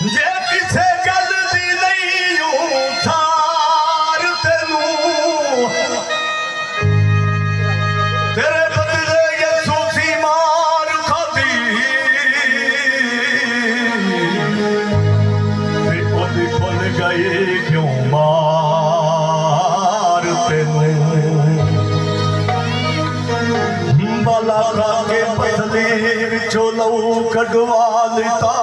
जे किसे गल दी नहीं थार तेनू तेरे बदले यसू सी मार खादी ओदी खुल गए क्यों मार तेनू बाला के बदले विचों लहू कढवा लिता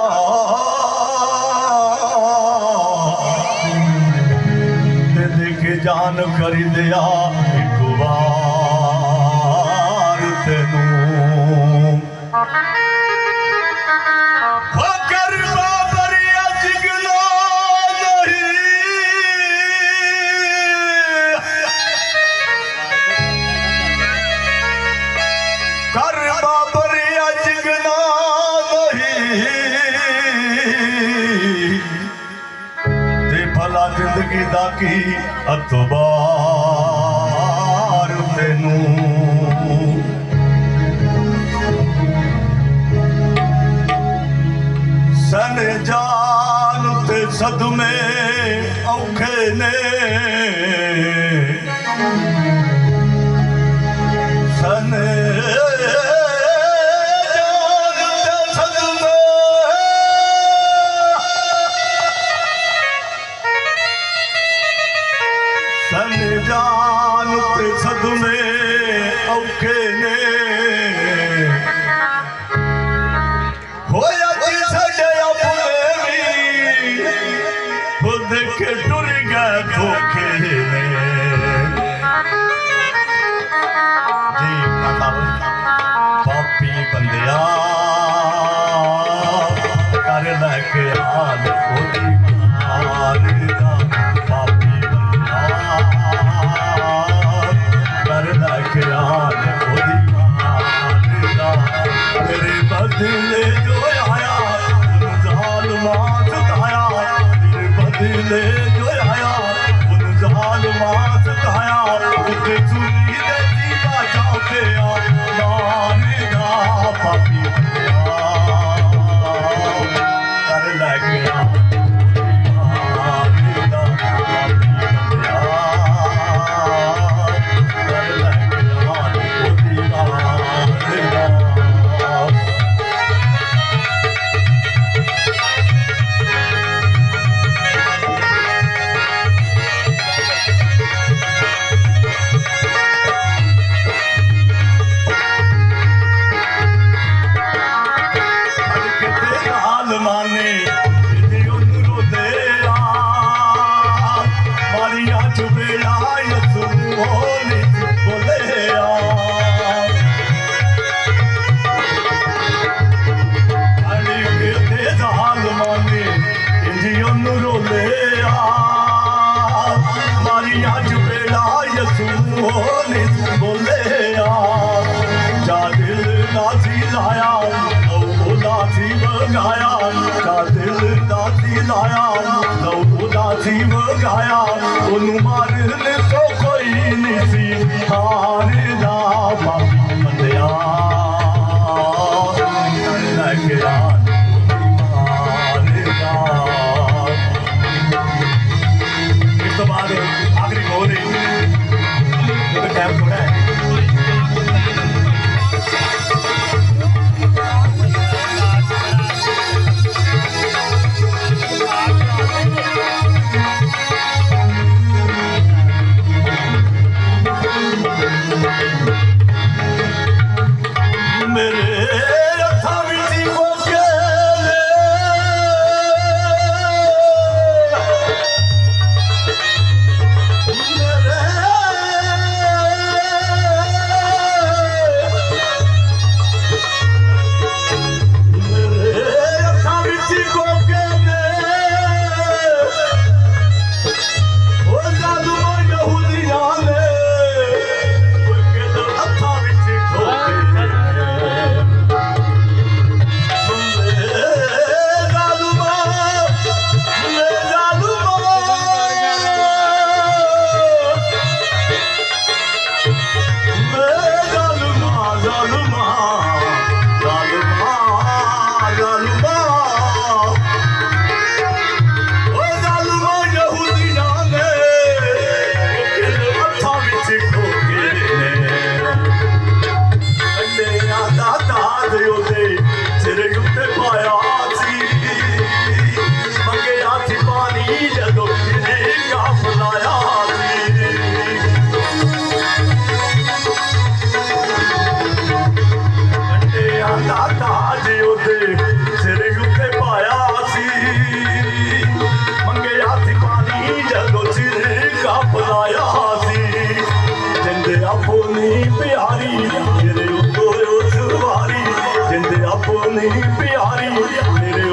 जान कर दिया एक बार तेनू कर बाबरी अजगलो नहीं कर बाबरी अजगलो नहीं ते भला जिंदगी दा की अतबार तेनू सन जान ते सदमे औखे ने सन जान ते सदमे औखे ने होया जी साडे अपने भी खुद के टुर गए धोखे ने जी पापी बंदिया कर लैके आल ओदी मार दा तेरे बदले जो आया ज़ालिमां सताया तेरे बदले जो आया ज़ालिमां सताया उसे सुनी दे जीवा जाके मारे दा पापी कर लगे बोले जा दिल नासी लाया नासी बगाया जा दिल नासी लाया नासी बगाया ओनू मारने तो कोई नहीं सी हार दा पापी बंदिया लगे इस तो बाद आखिरी बोल टाइम थोड़ा है प्यारी मेरे